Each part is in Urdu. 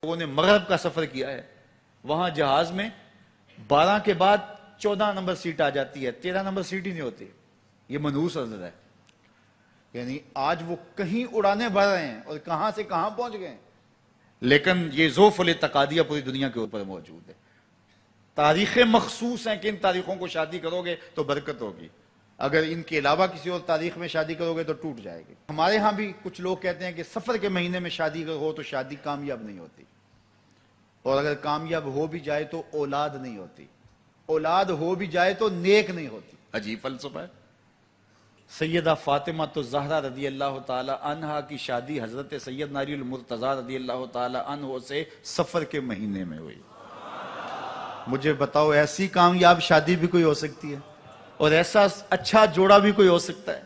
لوگوں نے مغرب کا سفر کیا ہے، وہاں جہاز میں 12 کے بعد 14 نمبر سیٹ آ جاتی ہے، 13 نمبر سیٹ ہی نہیں ہوتی. یہ منحوس عدد ہے. یعنی آج وہ کہیں اڑانے بھر رہے ہیں اور کہاں سے کہاں پہنچ گئے ہیں، لیکن یہ ذوف الاتقادیہ پوری دنیا کے اوپر موجود ہے. تاریخیں مخصوص ہیں کہ ان تاریخوں کو شادی کرو گے تو برکت ہوگی، اگر ان کے علاوہ کسی اور تاریخ میں شادی کرو گے تو ٹوٹ جائے گی. ہمارے ہاں بھی کچھ لوگ کہتے ہیں کہ سفر کے مہینے میں شادی ہو تو شادی کامیاب نہیں ہوتی، اور اگر کامیاب ہو بھی جائے تو اولاد نہیں ہوتی، اولاد ہو بھی جائے تو نیک نہیں ہوتی. عجیب فلسفہ ہے. سیدہ فاطمہ تو زہرا رضی اللہ تعالی عنہا کی شادی حضرت سید علی المرتضیٰ رضی اللہ تعالی عنہ سے سفر کے مہینے میں ہوئی. مجھے بتاؤ ایسی کامیاب شادی بھی کوئی ہو سکتی ہے، اور ایسا اچھا جوڑا بھی کوئی ہو سکتا ہے،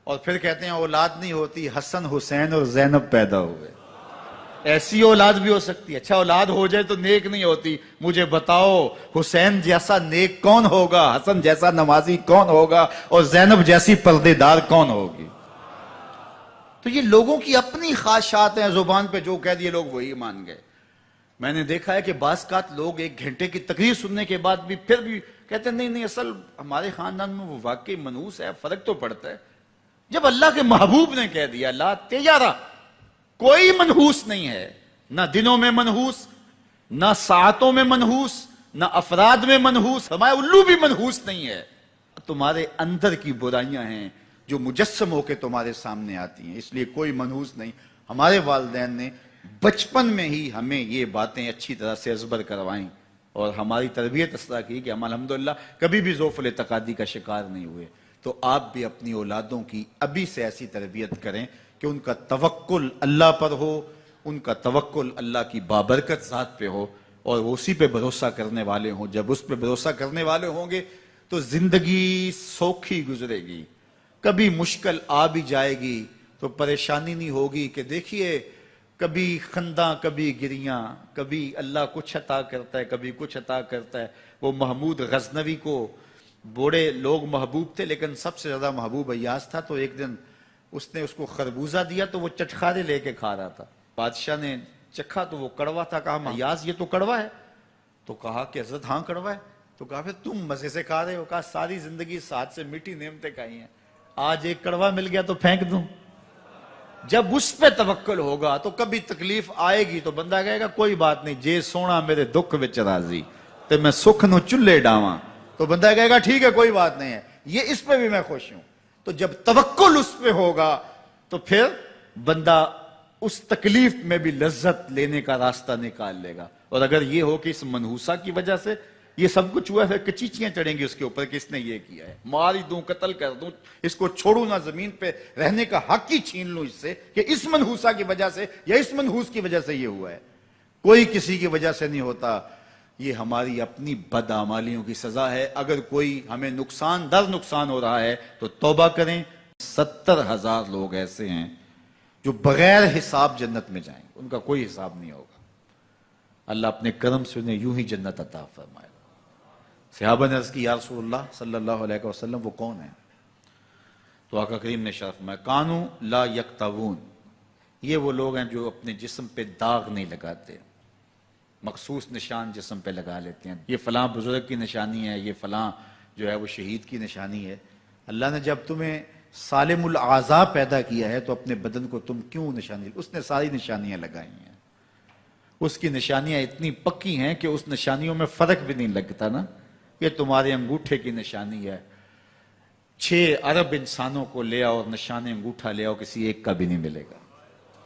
اور پھر کہتے ہیں اولاد نہیں ہوتی، حسن حسین اور زینب پیدا ہوئے. ایسی اولاد بھی ہو سکتی ہے. اچھا اولاد ہو جائے تو نیک نہیں ہوتی. مجھے بتاؤ حسین جیسا نیک کون ہوگا، حسن جیسا نمازی کون ہوگا، اور زینب جیسی پردے دار کون ہوگی؟ تو یہ لوگوں کی اپنی خواہشات ہیں، زبان پہ جو کہہ دیے لوگ وہی مان گئے. میں نے دیکھا ہے کہ بعض اوقات لوگ 1 گھنٹے کی تقریر سننے کے بعد بھی پھر بھی کہتے ہیں نہیں اصل ہمارے خاندان میں وہ واقعی منحوس ہے، فرق تو پڑتا ہے. جب اللہ کے محبوب نے کہہ دیا لا تیارہ، کوئی منحوس نہیں ہے، نہ دنوں میں منحوس، نہ ساعتوں میں منحوس، نہ افراد میں منحوس، ہمارے الو بھی منحوس نہیں ہے. تمہارے اندر کی برائیاں ہیں جو مجسم ہو کے تمہارے سامنے آتی ہیں، اس لیے کوئی منحوس نہیں. ہمارے والدین نے بچپن میں ہی ہمیں یہ باتیں اچھی طرح سے ازبر کروائیں اور ہماری تربیت اس طرح کی کہ ہم الحمدللہ کبھی بھی ذوف الاتقادی کا شکار نہیں ہوئے. تو آپ بھی اپنی اولادوں کی ابھی سے ایسی تربیت کریں کہ ان کا توکل اللہ پر ہو، ان کا توکل اللہ کی بابرکت ذات پہ ہو، اور وہ اسی پہ بھروسہ کرنے والے ہوں. جب اس پہ بھروسہ کرنے والے ہوں گے تو زندگی سوکھی گزرے گی. کبھی مشکل آ بھی جائے گی تو پریشانی نہیں ہوگی کہ دیکھیے کبھی خنداں کبھی گریاں، کبھی اللہ کچھ عطا کرتا ہے کبھی کچھ عطا کرتا ہے. وہ محمود غزنوی کو بوڑھے لوگ محبوب تھے، لیکن سب سے زیادہ محبوب ایاز تھا. تو ایک دن اس نے اس کو خربوزہ دیا تو وہ چٹخارے لے کے کھا رہا تھا. بادشاہ نے چکھا تو وہ کڑوا تھا. کہا ایاز یہ تو کڑوا ہے. تو کہا کہ حضرت ہاں کڑوا ہے. تو کہا پھر تم مزے سے کھا رہے ہو. کہا ساری زندگی ساتھ سے میٹھی نعمتیں کھائی ہیں، آج ایک کڑوا مل گیا تو پھینک دوں. جب اس پہ توکل ہوگا تو کبھی تکلیف آئے گی تو بندہ کہے گا کوئی بات نہیں، جے سونا میرے دکھ وچ راضی تے میں سکھ نو چلے ڈاواں. تو بندہ کہے گا ٹھیک ہے کوئی بات نہیں ہے، یہ اس پہ بھی میں خوش ہوں. تو جب توکل اس پہ ہوگا تو پھر بندہ اس تکلیف میں بھی لذت لینے کا راستہ نکال لے گا. اور اگر یہ ہو کہ اس منحوسہ کی وجہ سے یہ سب کچھ ہوا ہے، پھر کچیچیاں چڑھیں گی اس کے اوپر کہ اس نے یہ کیا ہے، مار ہی دوں قتل کر دوں، اس کو چھوڑوں نہ، زمین پہ رہنے کا حق ہی چھین لوں اس سے کہ اس منحوسہ کی وجہ سے یا اس منحوس کی وجہ سے یہ ہوا ہے. کوئی کسی کی وجہ سے نہیں ہوتا، یہ ہماری اپنی بدعمالیوں کی سزا ہے. اگر کوئی ہمیں نقصان در نقصان ہو رہا ہے تو توبہ کریں. 70,000 لوگ ایسے ہیں جو بغیر حساب جنت میں جائیں گے، ان کا کوئی حساب نہیں ہوگا. اللہ اپنے کرم سے انہیں یوں ہی جنت عطا فرمائے. صحابہ نے عرض کی یا رسول اللہ صلی اللہ علیہ وسلم وہ کون ہیں؟ تو آقا کریم نے ارشاد فرمایا کانو لا یکتوون، یہ وہ لوگ ہیں جو اپنے جسم پہ داغ نہیں لگاتے، مخصوص نشان جسم پہ لگا لیتے ہیں. یہ فلاں بزرگ کی نشانی ہے، یہ فلاں جو ہے وہ شہید کی نشانی ہے. اللہ نے جب تمہیں سالم الاعضاء پیدا کیا ہے تو اپنے بدن کو تم کیوں نشانی؟ اس نے ساری نشانیاں لگائی ہیں. اس کی نشانیاں اتنی پکی ہیں کہ اس نشانیوں میں فرق بھی نہیں لگتا نا. یہ تمہارے انگوٹھے کی نشانی ہے، 6 ارب انسانوں کو لے آؤ اور نشان انگوٹھا لے آؤ، کسی ایک کا بھی نہیں ملے گا.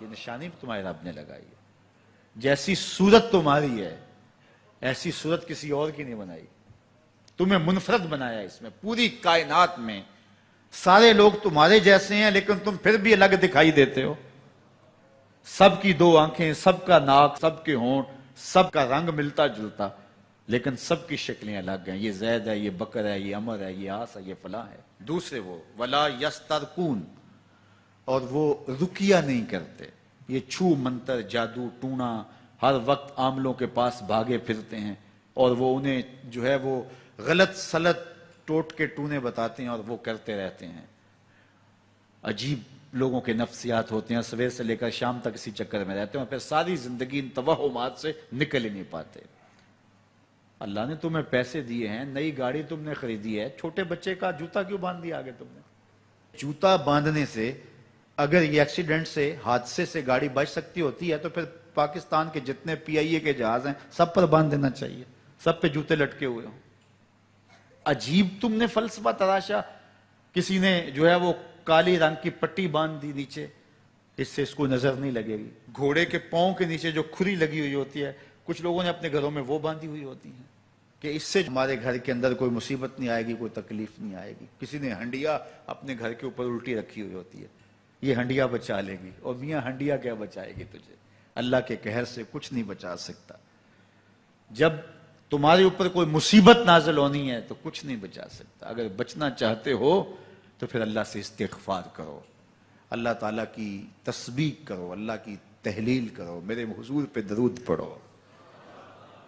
یہ نشانی تمہارے رب نے لگائی ہے. جیسی صورت تمہاری ہے ایسی صورت کسی اور کی نہیں بنائی. تمہیں منفرد بنایا اس میں. پوری کائنات میں سارے لوگ تمہارے جیسے ہیں لیکن تم پھر بھی الگ دکھائی دیتے ہو. سب کی 2 آنکھیں، سب کا ناک، سب کے ہونٹ، سب کا رنگ ملتا جلتا، لیکن سب کی شکلیں الگ ہیں. یہ زید ہے، یہ بکر ہے، یہ عمر ہے، یہ آس ہے، یہ فلاں ہے. دوسرے وہ ولا یسترقون، اور وہ رکیہ نہیں کرتے. یہ چھو منتر جادو ٹونا ہر وقت عاملوں کے پاس بھاگے پھرتے ہیں، اور وہ انہیں جو ہے وہ غلط سلط ٹوٹ کے ٹونے بتاتے ہیں اور وہ کرتے رہتے ہیں. عجیب لوگوں کے نفسیات ہوتے ہیں، صبح سے لے کر شام تک اسی چکر میں رہتے ہیں اور پھر ساری زندگی ان توہمات سے نکل ہی نہیں پاتے۔ اللہ نے تمہیں پیسے دیے ہیں، نئی گاڑی تم نے خریدی ہے، چھوٹے بچے کا جوتا کیوں باندھ دیا آگے تم نے؟ جوتا باندھنے سے اگر یہ ایکسیڈنٹ سے، حادثے سے گاڑی بچ سکتی ہوتی ہے تو پھر پاکستان کے جتنے پی آئی اے کے جہاز ہیں سب پر باندھ دینا چاہیے، سب پہ جوتے لٹکے ہوئے ہوں۔ عجیب تم نے فلسفہ تراشا، کسی نے جو ہے وہ کالی رنگ کی پٹی باندھ دی نیچے، اس سے اس کو نظر نہیں لگے گی۔ گھوڑے کے پاؤں کے نیچے جو کھری لگی ہوئی ہوتی ہے، کچھ لوگوں نے اپنے گھروں میں وہ باندھی ہوئی ہوتی ہیں کہ اس سے ہمارے گھر کے اندر کوئی مصیبت نہیں آئے گی، کوئی تکلیف نہیں آئے گی۔ کسی نے ہنڈیا اپنے گھر کے اوپر الٹی رکھی ہوئی ہوتی ہے، یہ ہنڈیا بچا لے گی، اور میاں ہنڈیا کیا بچائے گی تجھے؟ اللہ کے قہر سے کچھ نہیں بچا سکتا۔ جب تمہارے اوپر کوئی مصیبت نازل ہونی ہے تو کچھ نہیں بچا سکتا۔ اگر بچنا چاہتے ہو تو پھر اللہ سے استغفار کرو، اللہ تعالیٰ کی تسبیح کرو، اللہ کی تحلیل کرو، میرے حضور پہ درود پڑھو،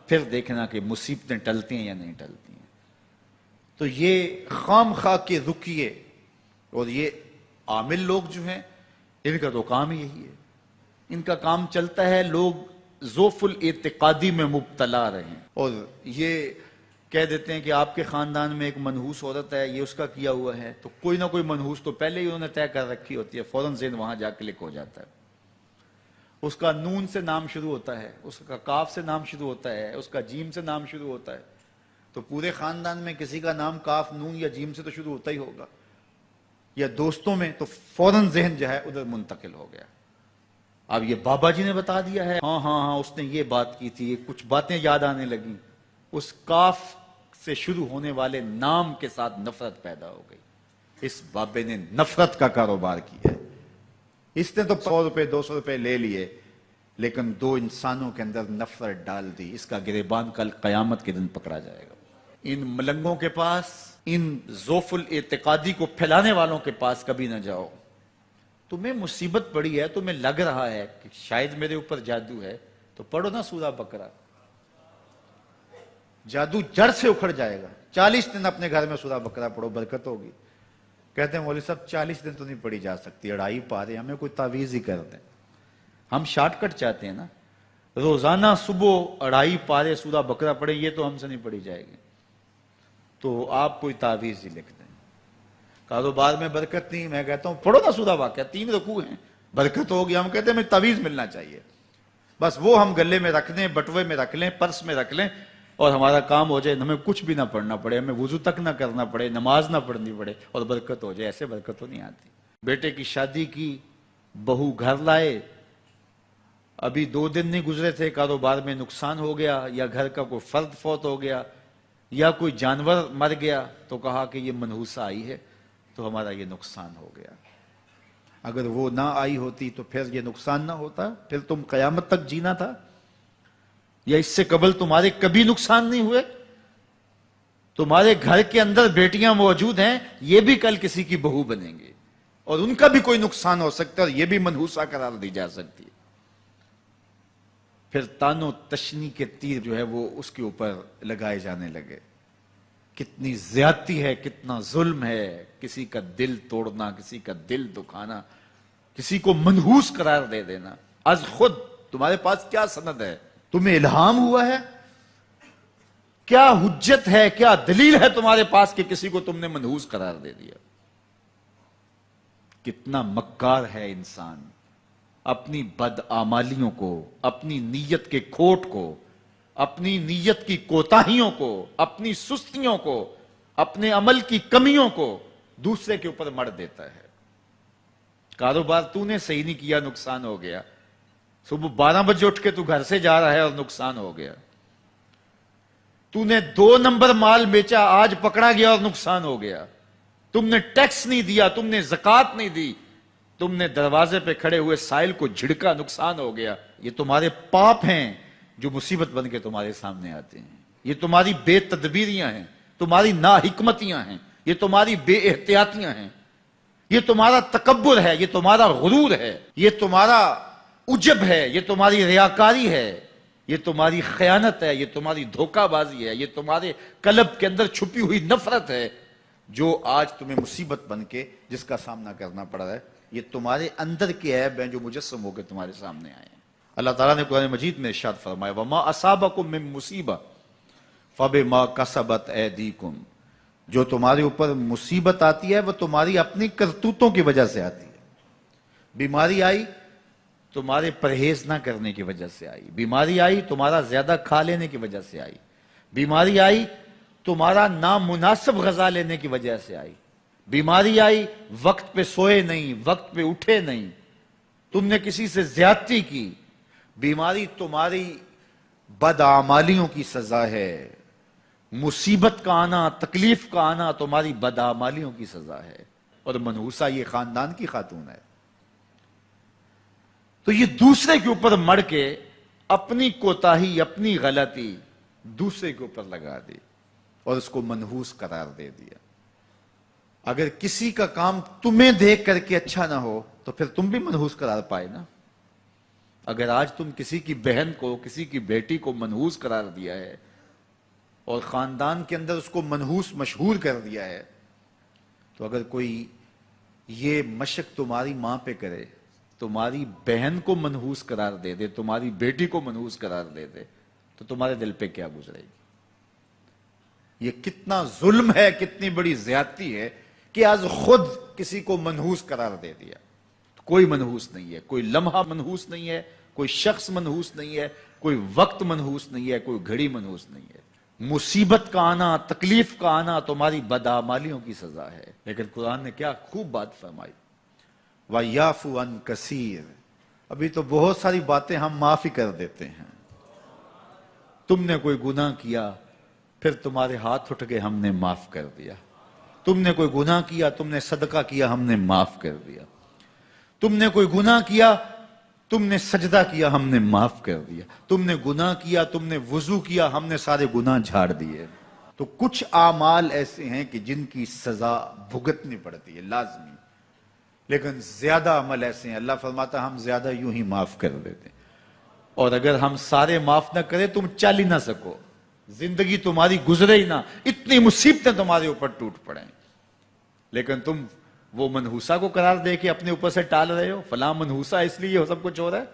پھر دیکھنا کہ مصیبتیں ٹلتی ہیں یا نہیں ٹلتی ہیں۔ تو یہ خام خواہ کے رکیے، اور یہ عامل لوگ جو ہیں ان کا تو کام ہی یہی ہے، ان کا کام چلتا ہے لوگ ذوف الاعتقادی میں مبتلا رہیں، اور یہ کہہ دیتے ہیں کہ آپ کے خاندان میں ایک منحوس عورت ہے، یہ اس کا کیا ہوا ہے، تو کوئی نہ کوئی منحوس تو پہلے ہی انہوں نے طے کر رکھی ہوتی ہے، فوراً ذہن وہاں جا کلک ہو جاتا ہے۔ اس کا نون سے نام شروع ہوتا ہے، اس کا کاف سے نام شروع ہوتا ہے، اس کا جیم سے نام شروع ہوتا ہے، تو پورے خاندان میں کسی کا نام کاف، نون یا جیم سے تو شروع ہوتا ہی ہوگا، یا دوستوں میں، تو فوراً ذہن جو ہے ادھر منتقل ہو گیا۔ اب یہ بابا جی نے بتا دیا ہے، ہاں ہاں ہاں اس نے یہ بات کی تھی، کچھ باتیں یاد آنے لگیں، اس کاف سے شروع ہونے والے نام کے ساتھ نفرت پیدا ہو گئی۔ اس بابے نے نفرت کا کاروبار کیا ہے، اس نے تو 100 روپے 200 روپے لے لیے، لیکن دو انسانوں کے اندر نفرت ڈال دی۔ اس کا گریبان کل قیامت کے دن پکڑا جائے گا۔ ان ملنگوں کے پاس، ان ذوف الاعتقادی کو پھیلانے والوں کے پاس کبھی نہ جاؤ۔ تمہیں مصیبت پڑی ہے، تمہیں لگ رہا ہے کہ شاید میرے اوپر جادو ہے، تو پڑھو نا سورہ بقرہ، جادو جڑ سے اکھڑ جائے گا۔ 40 دن اپنے گھر میں سورہ بقرہ پڑھو، برکت ہوگی۔ کہتے ہیں مولوی صاحب 40 دن تو نہیں پڑھی جا سکتی، 2.5 پارے، ہمیں کوئی تعویذ ہی کر دیں۔ ہم شارٹ کٹ چاہتے ہیں نا، روزانہ صبح 2.5 پارے سورہ بقرہ پڑھیں، یہ تو ہم سے نہیں پڑھی جائے گی، تو آپ کوئی تعویذ ہی لکھ دیں۔ کاروبار میں برکت نہیں، میں کہتا ہوں پڑھو نا سورہ واقعہ، 3 رکوع ہیں، برکت ہوگی۔ ہم کہتے ہیں ہمیں تعویذ ملنا چاہیے، بس وہ ہم گلے میں رکھ لیں، بٹوے میں رکھ لیں، پرس میں رکھ لیں، اور ہمارا کام ہو جائے، ہمیں کچھ بھی نہ پڑھنا پڑے، ہمیں وضو تک نہ کرنا پڑے، نماز نہ پڑھنی پڑے، اور برکت ہو جائے۔ ایسے برکت تو نہیں آتی۔ بیٹے کی شادی کی، بہو گھر لائے، ابھی 2 دن نہیں گزرے تھے، کاروبار میں نقصان ہو گیا، یا گھر کا کوئی فرد فوت ہو گیا، یا کوئی جانور مر گیا، تو کہا کہ یہ منحوسہ آئی ہے تو ہمارا یہ نقصان ہو گیا۔ اگر وہ نہ آئی ہوتی تو پھر یہ نقصان نہ ہوتا، پھر تم قیامت تک جینا تھا، یا اس سے قبل تمہارے کبھی نقصان نہیں ہوئے۔ تمہارے گھر کے اندر بیٹیاں موجود ہیں، یہ بھی کل کسی کی بہو بنیں گے، اور ان کا بھی کوئی نقصان ہو سکتا ہے، اور یہ بھی منحوسہ قرار دی جا سکتی ہے۔ پھر تانو تشنی کے تیر جو ہے وہ اس کے اوپر لگائے جانے لگے۔ کتنی زیادتی ہے، کتنا ظلم ہے، کسی کا دل توڑنا، کسی کا دل دکھانا، کسی کو منحوس قرار دے دینا۔ از خود تمہارے پاس کیا سند ہے؟ تمہیں الہام ہوا ہے؟ کیا حجت ہے، کیا دلیل ہے تمہارے پاس کہ کسی کو تم نے منحوس قرار دے دیا؟ کتنا مکار ہے انسان، اپنی بدعمالیوں کو، اپنی نیت کے کھوٹ کو، اپنی نیت کی کوتاہیوں کو، اپنی سستیوں کو، اپنے عمل کی کمیوں کو دوسرے کے اوپر مڑ دیتا ہے۔ کاروبار تو نے صحیح نہیں کیا، نقصان ہو گیا۔ صبح 12 بجے اٹھ کے تو گھر سے جا رہا ہے اور نقصان ہو گیا۔ تو نے 2 نمبر مال بیچا، آج پکڑا گیا اور نقصان ہو گیا۔ تم نے ٹیکس نہیں دیا، تم نے زکوٰۃ نہیں دی، تم نے دروازے پہ کھڑے ہوئے سائل کو جھڑکا، نقصان ہو گیا۔ یہ تمہارے پاپ ہیں جو مصیبت بن کے تمہارے سامنے آتے ہیں، یہ تمہاری بے تدبیریاں ہیں، تمہاری ناحکمتیاں ہیں، یہ تمہاری بے احتیاطیاں ہیں، یہ تمہارا تکبر ہے، یہ تمہارا غرور ہے، یہ تمہارا عجب ہے، یہ تمہاری ریاکاری ہے، یہ تمہاری خیانت ہے، یہ تمہاری دھوکہ بازی ہے، یہ تمہارے قلب کے اندر چھپی ہوئی نفرت ہے، جو آج تمہیں مصیبت بن کے جس کا سامنا کرنا پڑ رہا ہے۔ یہ تمہارے اندر کے عیب ہیں جو مجسم ہو کے تمہارے سامنے آئے ہیں۔ اللہ تعالیٰ نے قرآن مجید میں ارشاد فرمایا وَمَا أَصَابَكُم مِّن مُّصِيبَةٍ فَبِمَا كَسَبَتْ أَيْدِيكُمْ، جو تمہارے اوپر مصیبت آتی ہے وہ تمہاری اپنی کرتوتوں کی وجہ سے آتی ہے۔ بیماری آئی تمہارے پرہیز نہ کرنے کی وجہ سے آئی، بیماری آئی تمہارا زیادہ کھا لینے کی وجہ سے آئی، بیماری آئی تمہارا نامناسب غذا لینے کی وجہ سے آئی، بیماری آئی وقت پہ سوئے نہیں، وقت پہ اٹھے نہیں، تم نے کسی سے زیادتی کی، بیماری تمہاری بدعمالیوں کی سزا ہے، مصیبت کا آنا، تکلیف کا آنا تمہاری بدعمالیوں کی سزا ہے۔ اور منحوسہ یہ خاندان کی خاتون ہے، تو یہ دوسرے کے اوپر مڑ کے اپنی کوتاہی، اپنی غلطی دوسرے کے اوپر لگا دی اور اس کو منحوس قرار دے دیا۔ اگر کسی کا کام تمہیں دیکھ کر کے اچھا نہ ہو تو پھر تم بھی منحوس قرار پائے نا۔ اگر آج تم کسی کی بہن کو، کسی کی بیٹی کو منحوس قرار دیا ہے اور خاندان کے اندر اس کو منحوس مشہور کر دیا ہے، تو اگر کوئی یہ مشق تمہاری ماں پہ کرے، تمہاری بہن کو منحوس قرار دے دے، تمہاری بیٹی کو منحوس قرار دے دے، تو تمہارے دل پہ کیا گزرے گی؟ یہ کتنا ظلم ہے، کتنی بڑی زیادتی ہے کہ آج خود کسی کو منحوس قرار دے دیا۔ کوئی منحوس نہیں ہے، کوئی لمحہ منحوس نہیں ہے، کوئی شخص منحوس نہیں ہے، کوئی وقت منحوس نہیں ہے، کوئی گھڑی منحوس نہیں ہے۔ مصیبت کا آنا، تکلیف کا آنا تمہاری بدعمالیوں کی سزا ہے۔ لیکن قرآن نے کیا خوب بات فرمائی، وَيَعْفُو عَنْ كَثِيرٍ، ابھی تو بہت ساری باتیں ہم معاف ہی کر دیتے ہیں۔ تم نے کوئی گناہ کیا، پھر تمہارے ہاتھ اٹھ کے ہم نے معاف کر دیا۔ تم نے کوئی گناہ کیا، تم نے صدقہ کیا، ہم نے معاف کر دیا۔ تم نے کوئی گناہ کیا، تم نے سجدہ کیا، ہم نے معاف کر دیا۔ تم نے گناہ کیا، تم نے وضو کیا، ہم نے سارے گناہ جھاڑ دیے۔ تو کچھ اعمال ایسے ہیں کہ جن کی سزا بھگتنی پڑتی ہے لازمی، لیکن زیادہ عمل ایسے ہیں اللہ فرماتا ہم زیادہ یوں ہی معاف کر دیتے ہیں۔ اور اگر ہم سارے معاف نہ کریں تم چل ہی نہ سکو، زندگی تمہاری گزرے ہی نہ، اتنی مصیبتیں تمہارے اوپر ٹوٹ پڑیں، لیکن تم وہ منحوسہ کو قرار دے کے اپنے اوپر سے ٹال رہے ہو، فلاں منحوسہ اس لیے یہ سب کچھ ہو رہا ہے۔